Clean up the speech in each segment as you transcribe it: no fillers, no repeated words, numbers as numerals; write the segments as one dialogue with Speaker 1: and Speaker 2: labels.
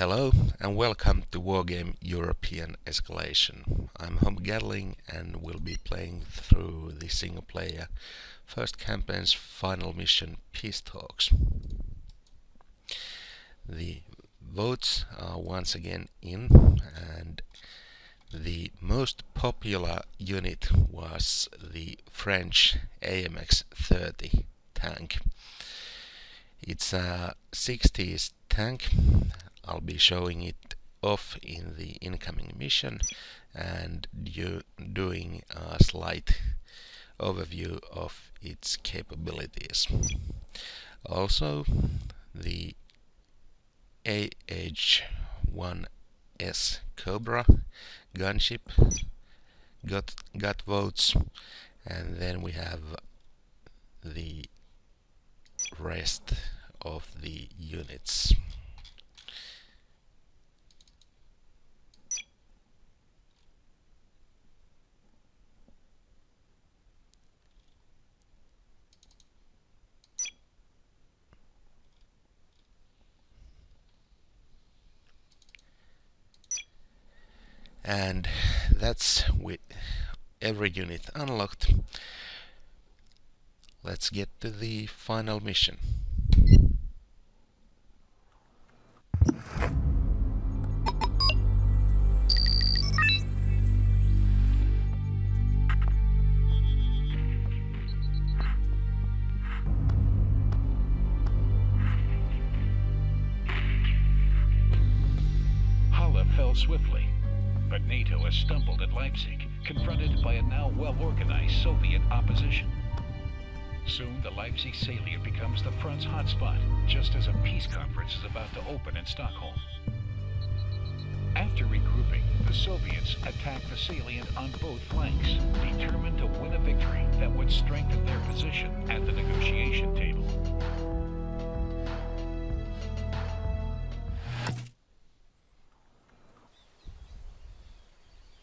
Speaker 1: Hello and welcome to Wargame European Escalation. I'm Home Gatling and will be playing through the single player first campaign's final mission Peace Talks. The votes are once again in, and the most popular unit was the French AMX 30 tank. It's a 60s tank. I'll be showing it off in the incoming mission and doing a slight overview of its capabilities. Also, the AH-1S Cobra gunship got votes, and then we have the rest of the units. And that's with every unit unlocked. Let's get to the final mission.
Speaker 2: Halle fell swiftly, but NATO has stumbled at Leipzig, confronted by a now well-organized Soviet opposition. Soon the Leipzig salient becomes the front's hotspot, just as a peace conference is about to open in Stockholm. After regrouping, the Soviets attack the salient on both flanks, determined to win a victory that would strengthen their position at the negotiation table.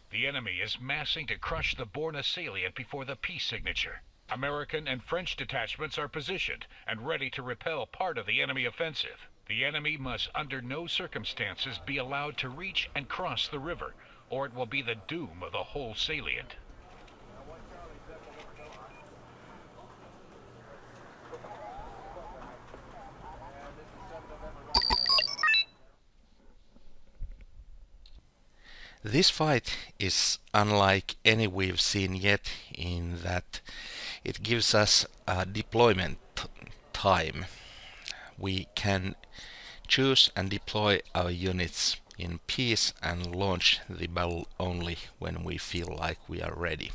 Speaker 2: The enemy is massing to crush the Borna salient before the peace signature. American and French detachments are positioned and ready to repel part of the enemy offensive. The enemy must under no circumstances be allowed to reach and cross the river, or it will be the doom of the whole salient.
Speaker 1: This fight is unlike any we've seen yet in that it gives us a deployment time. We can choose and deploy our units in peace and launch the battle only when we feel like we are ready.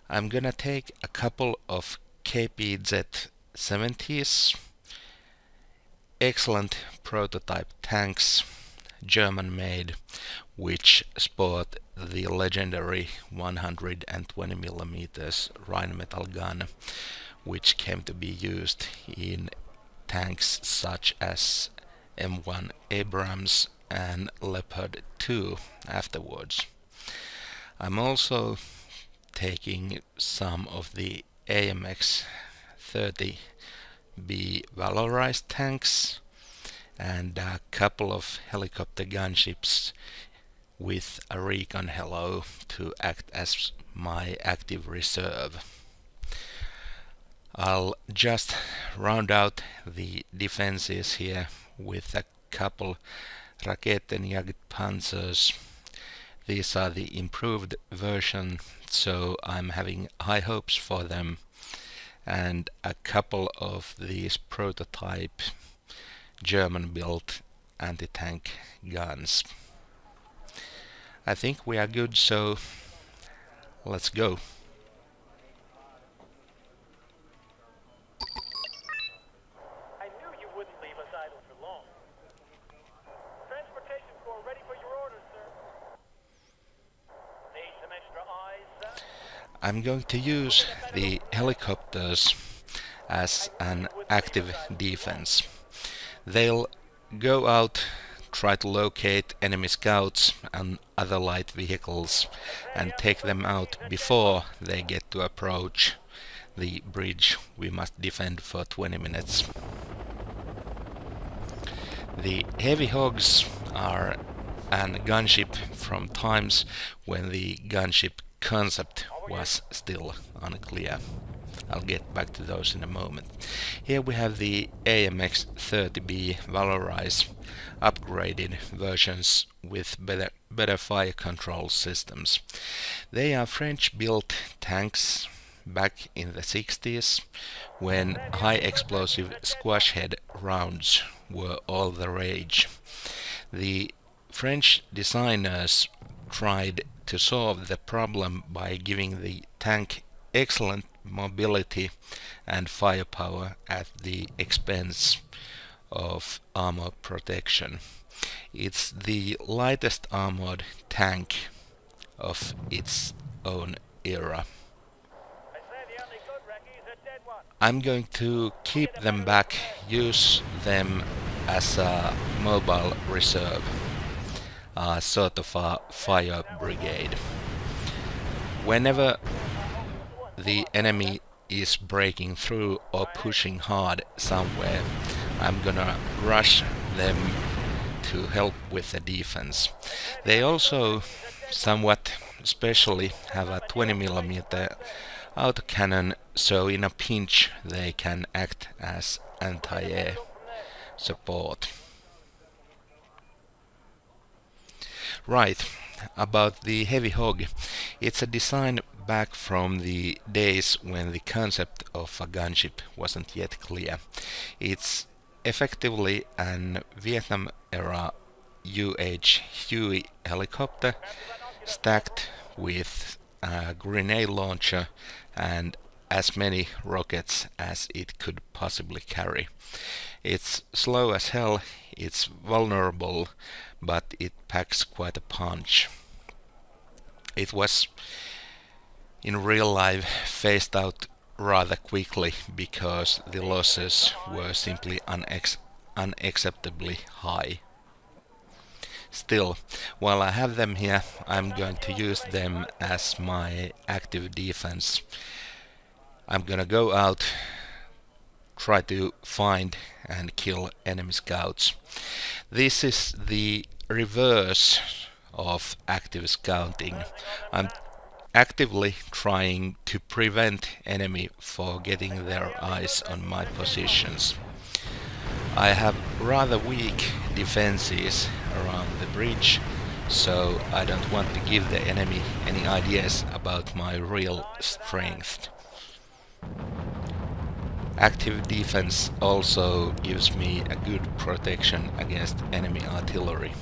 Speaker 1: I'm gonna take a couple of KPZ-70s, excellent prototype tanks, German-made, which sport the legendary 120mm Rheinmetall gun, which came to be used in tanks such as M1 Abrams and Leopard 2 afterwards. I'm also taking some of the AMX 30B valorized tanks and a couple of helicopter gunships with a recon helo to act as my active reserve. I'll just round out the defenses here with a couple Raketenjagdpanzers. These are the improved version, so I'm having high hopes for them, and a couple of these prototype German-built anti-tank guns. I think we are good, so let's go.
Speaker 3: I knew you wouldn't leave us idle for long. Transportation Corps ready for your orders, sir. Need some extra eyes, sir?
Speaker 1: I'm going to use the helicopters as an active defense. They'll go out, try to locate enemy scouts and other light vehicles and take them out before they get to approach the bridge we must defend for 20 minutes. The heavy hogs are an gunship from times when the gunship concept was still unclear. I'll get back to those in a moment. Here we have the AMX-30B valorized upgraded versions with better fire control systems. They are French-built tanks back in the 60s when high explosive squash head rounds were all the rage. The French designers tried to solve the problem by giving the tank excellent mobility and firepower at the expense of armor protection. It's the lightest armored tank of its own era.
Speaker 3: They say the only good Rocky's a dead one.
Speaker 1: I'm going to keep them back, use them as a mobile reserve, sort of a fire brigade. Whenever the enemy is breaking through or pushing hard somewhere, I'm gonna rush them to help with the defense. They also somewhat specially have a 20mm autocannon, so in a pinch they can act as anti-air support. Right, about the heavy hog. It's a design back from the days when the concept of a gunship wasn't yet clear. It's effectively an Vietnam-era Huey helicopter stacked with a grenade launcher and as many rockets as it could possibly carry. It's slow as hell, it's vulnerable, but it packs quite a punch. It was in real life phased out rather quickly because the losses were simply unacceptably high. Still, while I have them here, I'm going to use them as my active defense. I'm gonna go out, try to find and kill enemy scouts. This is the reverse of active scouting. I'm actively trying to prevent enemy for getting their eyes on my positions. I have rather weak defenses around the bridge, so I don't want to give the enemy any ideas about my real strength. Active defense also gives me a good protection against enemy artillery.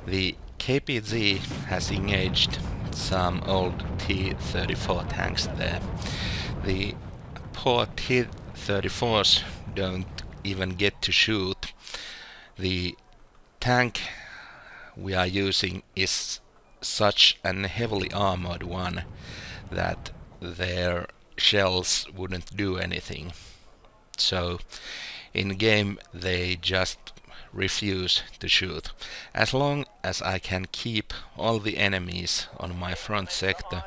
Speaker 1: The KPZ has engaged some old T-34 tanks there. The poor T-34s don't even get to shoot. The tank we are using is such an heavily armored one that their shells wouldn't do anything. So in game they just refuse to shoot. As long as I can keep all the enemies on my front sector,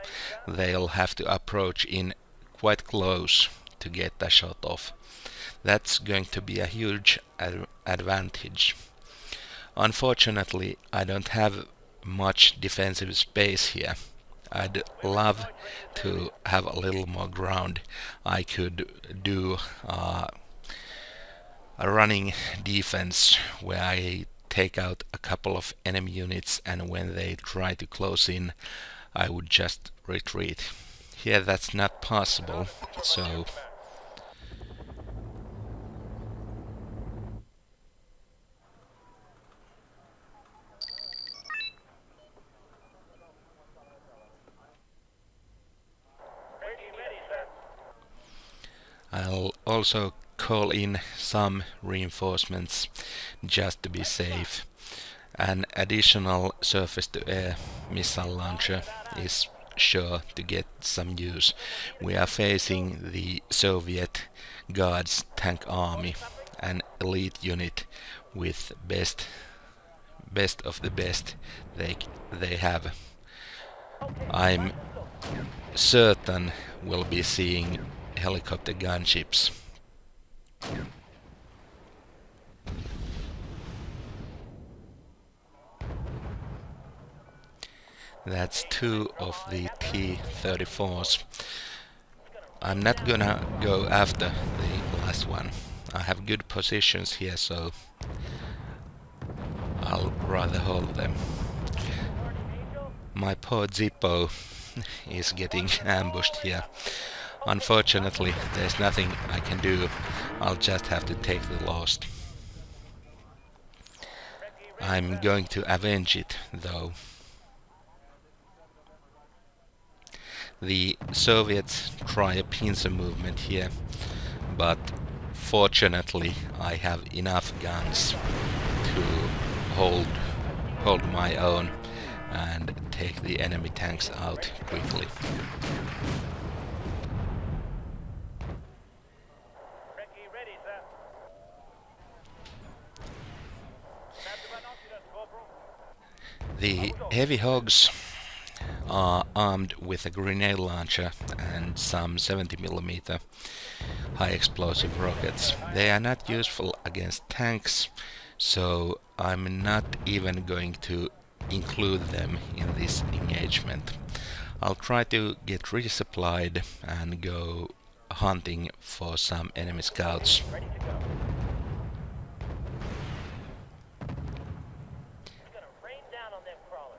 Speaker 1: they'll have to approach in quite close to get a shot off. That's going to be a huge advantage. Unfortunately, I don't have much defensive space here. I'd love to have a little more ground. I could do a running defense where I take out a couple of enemy units, and when they try to close in, I would just retreat. Here that's not possible, so I'll also call in some reinforcements just to be safe. An additional surface-to-air missile launcher is sure to get some use. We are facing the Soviet Guards tank army, an elite unit with best of the best they have. I'm certain we'll be seeing helicopter gunships. That's two of the T-34s. I'm not gonna go after the last one. I have good positions here, so I'll rather hold them. My poor Zippo is getting ambushed here. Unfortunately, there's nothing I can do. I'll just have to take the loss. I'm going to avenge it, though. The Soviets try a pincer movement here, but fortunately I have enough guns to hold my own and take the enemy tanks out quickly. The heavy hogs are armed with a grenade launcher and some 70mm high explosive rockets. They are not useful against tanks, so I'm not even going to include them in this engagement. I'll try to get resupplied and go hunting for some enemy scouts.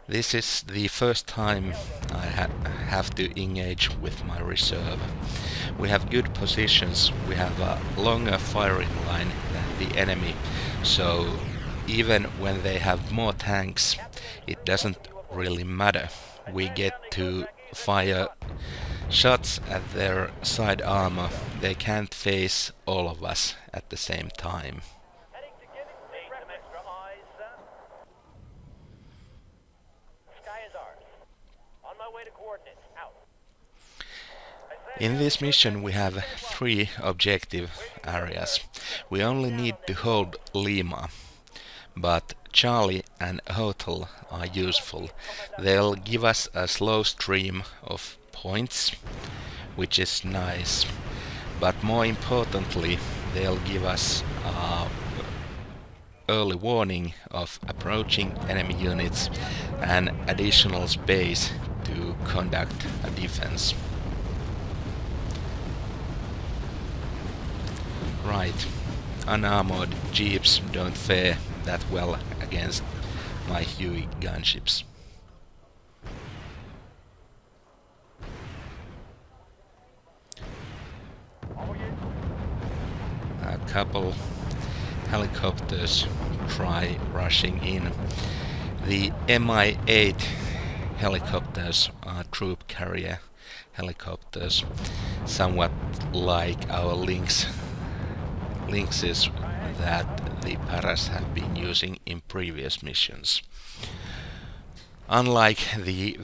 Speaker 1: This is the first time I have to engage with my reserve. We have good positions, we have a longer firing line than the enemy, so even when they have more tanks, it doesn't really matter. We get to fire shots at their side armor. They can't face all of us at the same time. In this mission we have 3 objective areas. We only need to hold Lima, but Charlie and Hotel are useful. They'll give us a slow stream of points, which is nice, but more importantly they'll give us early warning of approaching enemy units and additional space to conduct a defense. Right, unarmored jeeps don't fare that well against my Huey gunships. A couple helicopters try rushing in. The Mi-8 helicopters are troop carrier helicopters, somewhat like our Lynxes that the Paras have been using in previous missions. Unlike the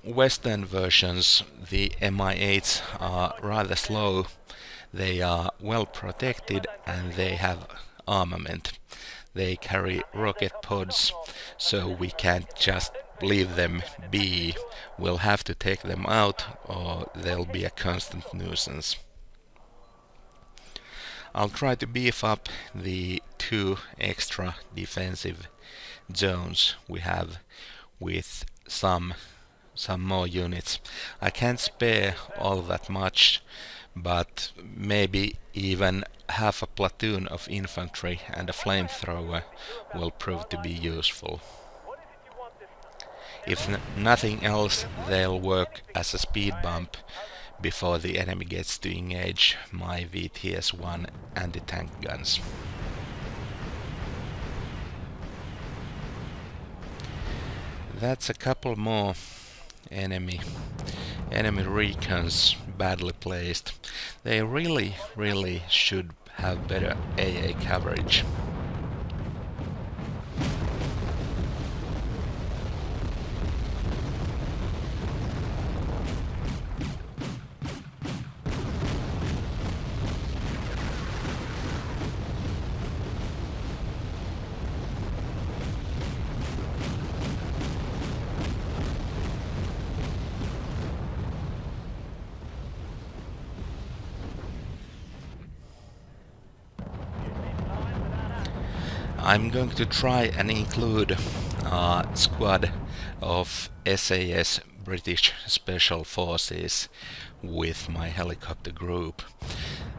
Speaker 1: Western versions, the Mi-8s are rather slow, they are well protected and they have armament. They carry rocket pods, so we can't just leave them be. We'll have to take them out or they'll be a constant nuisance. I'll try to beef up the 2 extra defensive zones we have with some more units. I can't spare all that much, but maybe even half a platoon of infantry and a flamethrower will prove to be useful. If nothing else, they'll work as a speed bump before the enemy gets to engage my VTS-1 anti-tank guns. That's a couple more enemy recons badly placed. They really should have better AA coverage. I'm going to try and include squad of SAS British Special Forces with my helicopter group.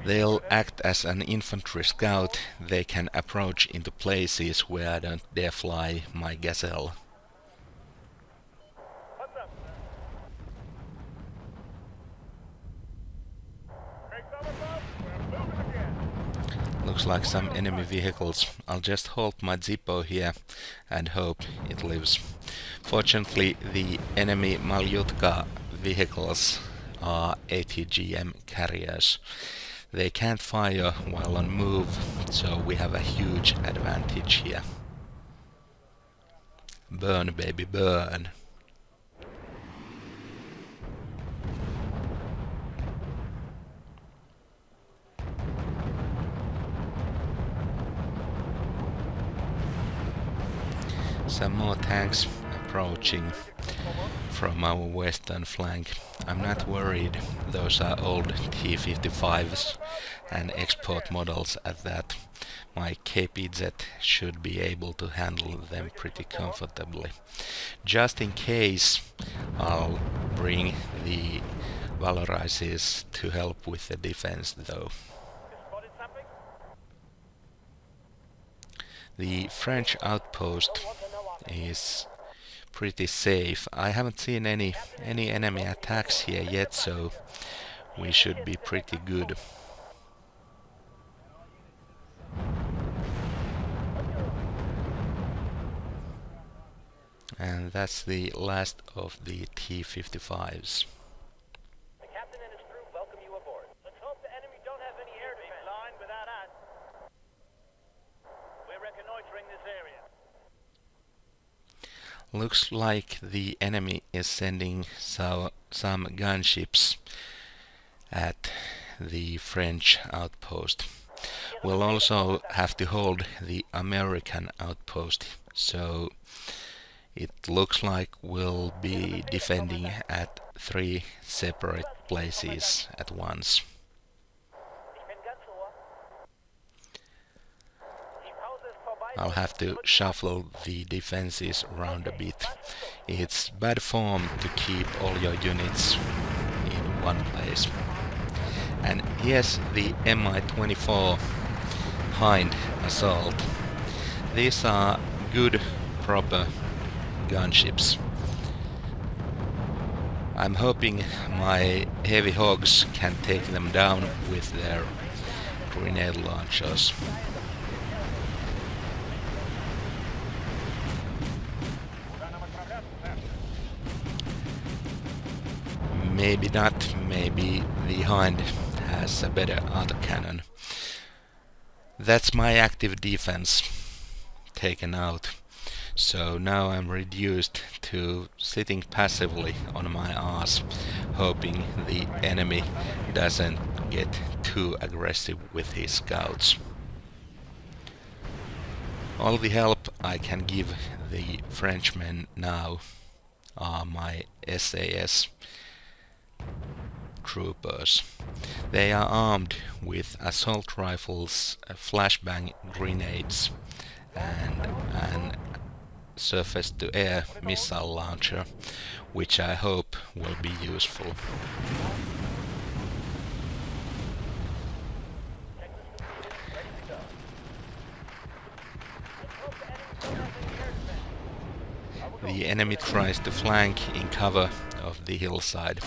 Speaker 1: They'll act as an infantry scout. They can approach into places where I don't dare fly my Gazelle.
Speaker 3: What's up, sir? Big thumbs up. We're moving again.
Speaker 1: Looks like some enemy vehicles. I'll just hold my Zippo here and hope it lives. Fortunately, the enemy Malyutka vehicles are ATGM carriers. They can't fire while on move, so we have a huge advantage here. Burn, baby, burn. Some more tanks approaching from our western flank. I'm not worried, those are old T-55s and export models at that. My KPZ should be able to handle them pretty comfortably. Just in case, I'll bring the Valorises to help with the defense though.
Speaker 3: Spotted something?
Speaker 1: The French outpost is pretty safe. I haven't seen any enemy attacks here yet, so we should be pretty good. And that's the last of the T-55s.
Speaker 3: The captain and his crew welcome you aboard. Let's hope the enemy don't have any air defense. Line without us. We're reconnoitering this area.
Speaker 1: Looks like the enemy is sending some gunships at the French outpost. We'll also have to hold the American outpost, so it looks like we'll be defending at 3 separate places at once. I'll have to shuffle the defenses around a bit. It's bad form to keep all your units in one place. And here's the Mi-24 Hind Assault. These are good, proper gunships. I'm hoping my heavy hogs can take them down with their grenade launchers. Maybe not, maybe the Hind has a better autocannon. That's my active defense taken out. So now I'm reduced to sitting passively on my ass, hoping the enemy doesn't get too aggressive with his scouts. All the help I can give the Frenchmen now are my SAS troopers. They are armed with assault rifles, flashbang grenades, and an surface-to-air missile launcher, which I hope will be useful. The enemy tries to flank in cover of the hillside.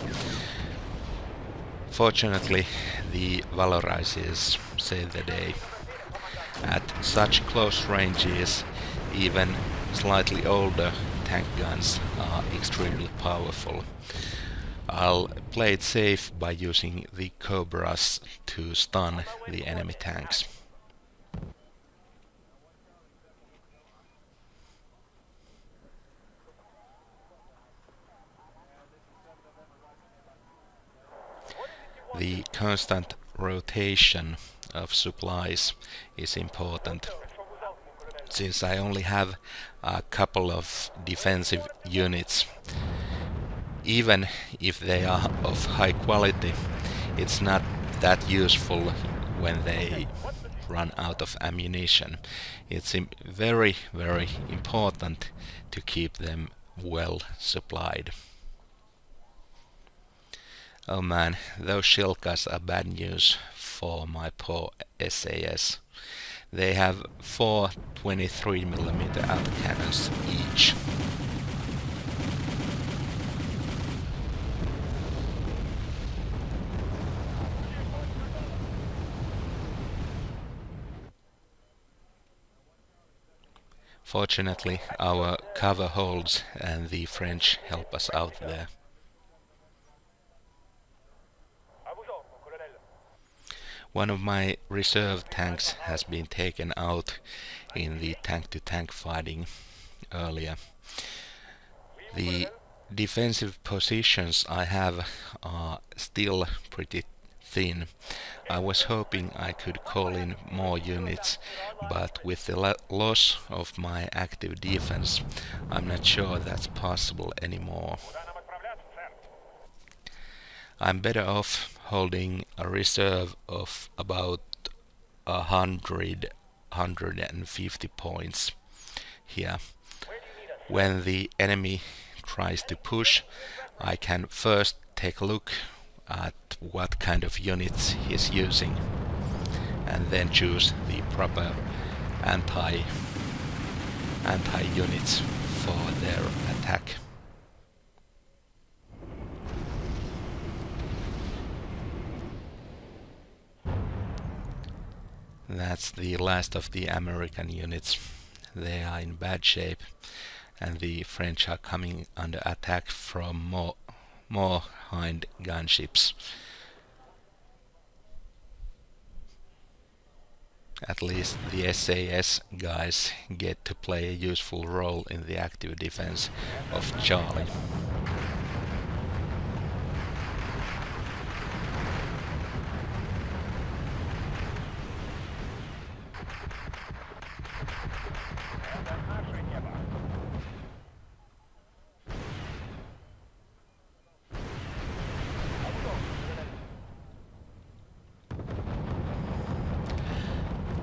Speaker 1: Fortunately, the Valorises save the day. At such close ranges, even slightly older tank guns are extremely powerful. I'll play it safe by using the Cobras to stun the enemy tanks. The constant rotation of supplies is important. Since I only have a couple of defensive units, even if they are of high quality, it's not that useful when they run out of ammunition. It's very, very important to keep them well supplied. Oh man, those Shilkas are bad news for my poor SAS. They have 4 23mm autocannons each. Fortunately, our cover holds and the French help us out there. One of my reserve tanks has been taken out in the tank-to-tank fighting earlier. The defensive positions I have are still pretty thin. I was hoping I could call in more units, but with the loss of my active defense, I'm not sure that's possible anymore. I'm better off holding a reserve of about 150 points here. When the enemy tries to push, I can first take a look at what kind of units he's using and then choose the proper anti-units for their attack. That's the last of the American units. They are in bad shape, and the French are coming under attack from more Hind gunships. At least the SAS guys get to play a useful role in the active defense of Charlie.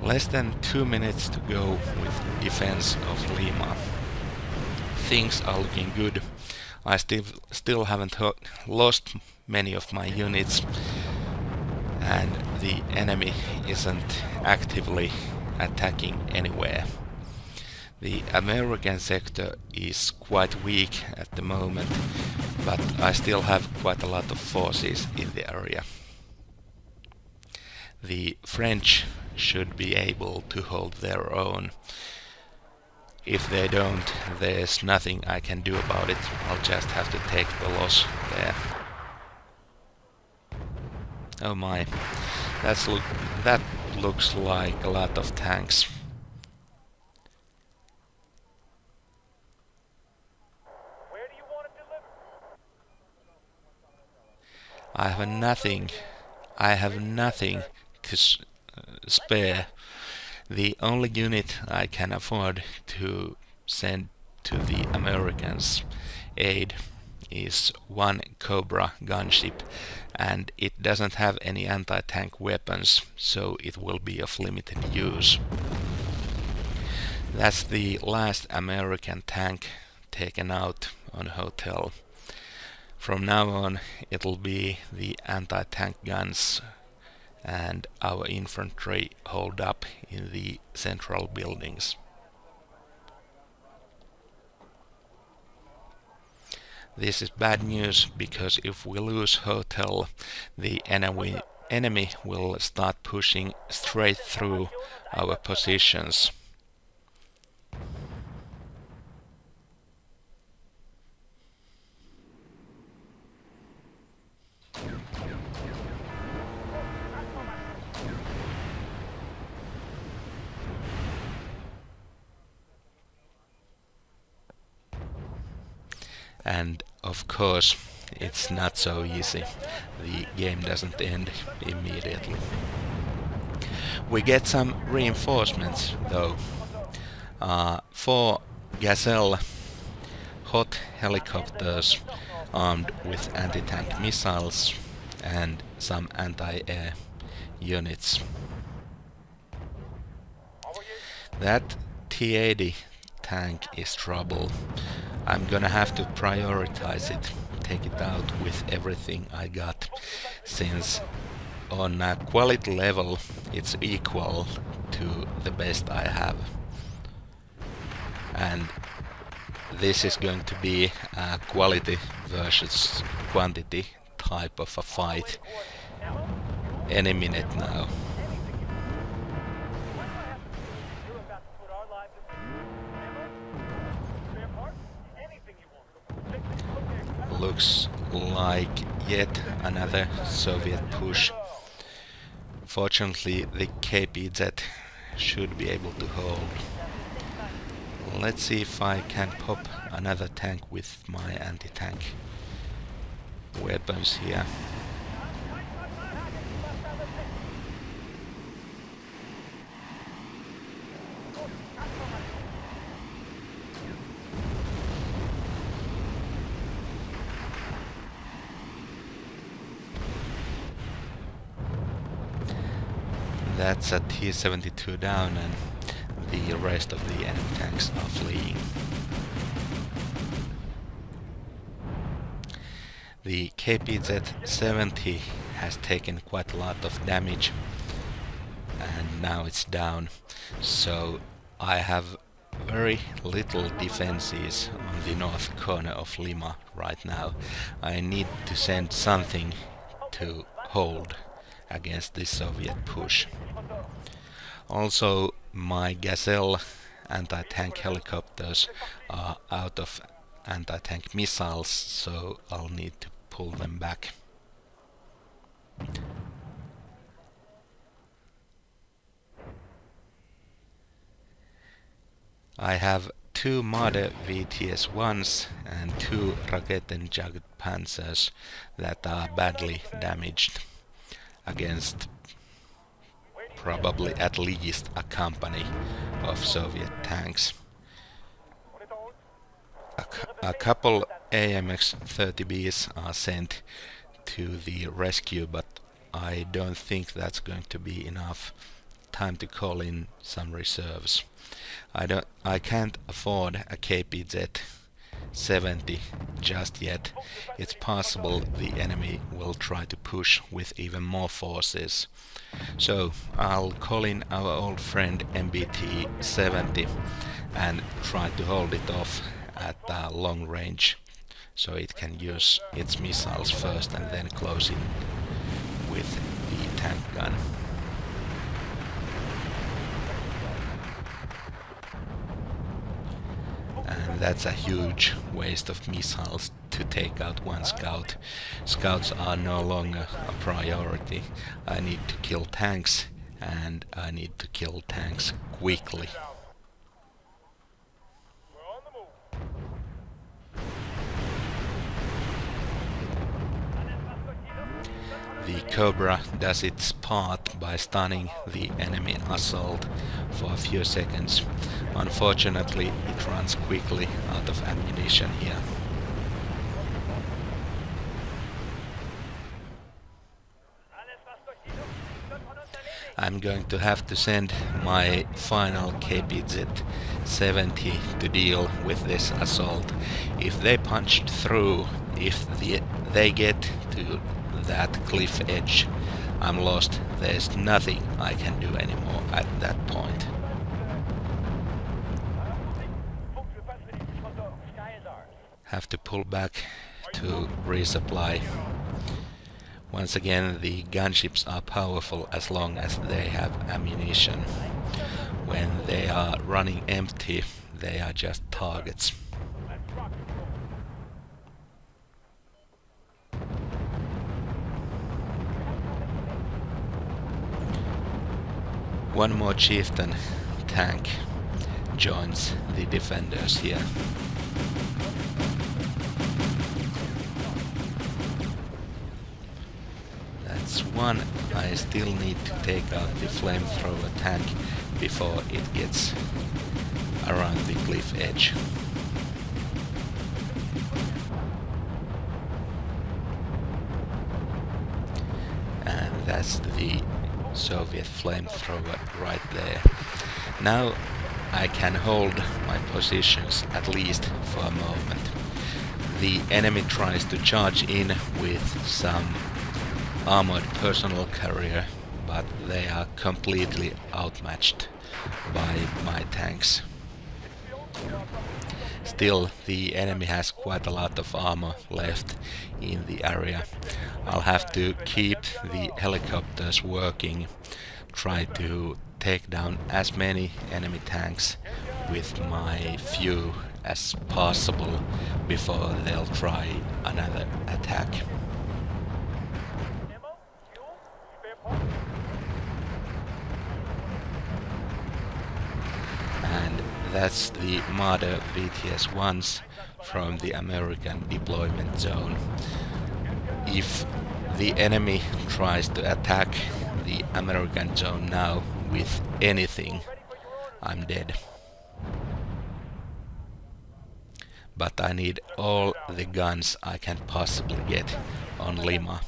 Speaker 1: Less than 2 minutes to go with defense of Lima. Things are looking good. I still haven't lost many of my units, and the enemy isn't actively attacking anywhere. The American sector is quite weak at the moment, but I still have quite a lot of forces in the area. The French should be able to hold their own. If they don't, there's nothing I can do about it. I'll just have to take the loss there. Oh my, that looks like a lot of tanks.
Speaker 3: Where do you want it delivered?
Speaker 1: I have nothing to spare. The only unit I can afford to send to the Americans' aid is one Cobra gunship, and it doesn't have any anti-tank weapons, so it will be of limited use. That's the last American tank taken out on hotel. From now on, it'll be the anti-tank guns and our infantry hold up in the central buildings. This is bad news, because if we lose hotel, the enemy will start pushing straight through our positions. And of course, it's not so easy. The game doesn't end immediately. We get some reinforcements though. 4 Gazelle hot helicopters armed with anti-tank missiles and some anti-air units. That T-80 tank is trouble. I'm gonna have to prioritize it, take it out with everything I got, since on a quality level it's equal to the best I have. And this is going to be a quality versus quantity type of a fight any minute now.
Speaker 3: You're about to put our lives at risk. Spare parts? Anything you want.
Speaker 1: Looks like yet another Soviet push. Fortunately, the KPZ should be able to hold. Let's see if I can pop another tank with my anti-tank weapons here. That's a T-72 down, and the rest of the enemy tanks are fleeing. The KPZ-70 has taken quite a lot of damage, and now it's down, so I have very little defenses on the north corner of Lima right now. I need to send something to hold against this Soviet push. Also, my Gazelle anti-tank helicopters are out of anti-tank missiles, so I'll need to pull them back. I have two Marder VTS-1s and two Raketenjagdpanzers that are badly damaged against probably at least a company of Soviet tanks. A couple AMX-30Bs are sent to the rescue, but I don't think that's going to be enough time to call in some reserves. I can't afford a KPZ-70 just yet. It's possible the enemy will try to push with even more forces. So I'll call in our old friend MBT-70 and try to hold it off at long range, so it can use its missiles first and then close in with the tank gun. And that's a huge waste of missiles to take out one scout. Scouts are no longer a priority. I need to kill tanks, and I need to kill tanks quickly. The Cobra does its part by stunning the enemy assault for a few seconds. Unfortunately, it runs quickly out of ammunition here. I'm going to have to send my final KPZ-70 to deal with this assault. If they punched through, if they get to that cliff edge, I'm lost. There's nothing I can do anymore at that point. Have to pull back to resupply. Once again, the gunships are powerful as long as they have ammunition. When they are running empty, they are just targets. One more chieftain tank joins the defenders here. That's one. I still need to take out the flamethrower tank before it gets around the cliff edge. And that's the Soviet flamethrower right there. Now I can hold my positions at least for a moment. The enemy tries to charge in with some armored personnel carrier, but they are completely outmatched by my tanks. Still, the enemy has quite a lot of armor left in the area. I'll have to keep the helicopters working, try to take down as many enemy tanks with my few as possible before they'll try another attack.
Speaker 3: Ammo, fuel, spare parts.
Speaker 1: And that's the Marder VTS-1s from the American deployment zone. If the enemy tries to attack the American zone now with anything, I'm dead. But I need all the guns I can possibly get on Lima.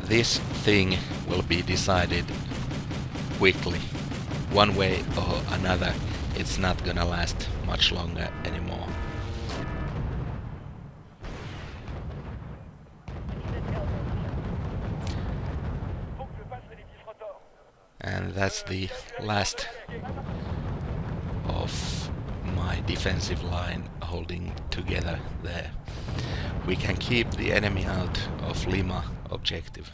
Speaker 1: This thing will be decided quickly. One way or another, it's not gonna last much longer anymore. And that's the last of my defensive line holding together there. We can keep the enemy out of Lima objective.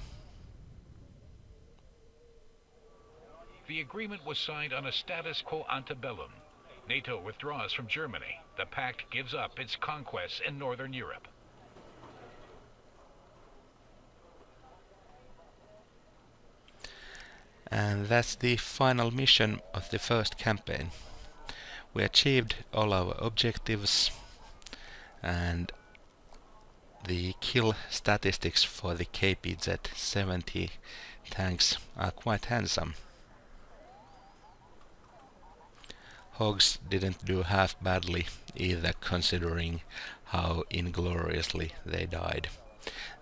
Speaker 2: The agreement was signed on a status quo ante bellum. NATO withdraws from Germany. The pact gives up its conquests in Northern Europe.
Speaker 1: And that's the final mission of the first campaign. We achieved all our objectives, and the kill statistics for the KPZ-70 tanks are quite handsome. Hogs didn't do half badly either, considering how ingloriously they died.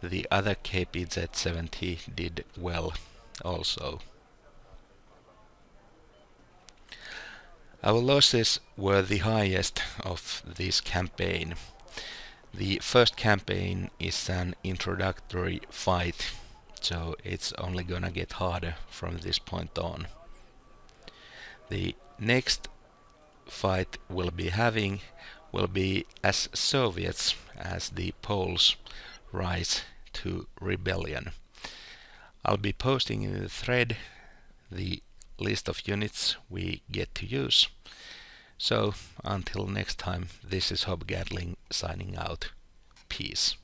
Speaker 1: The other KPZ-70 did well also. Our losses were the highest of this campaign. The first campaign is an introductory fight, so it's only gonna get harder from this point on. The next fight we'll be having will be as Soviets as the Poles rise to rebellion. I'll be posting in the thread the list of units we get to use. So until next time, this is Hobgatling signing out. Peace.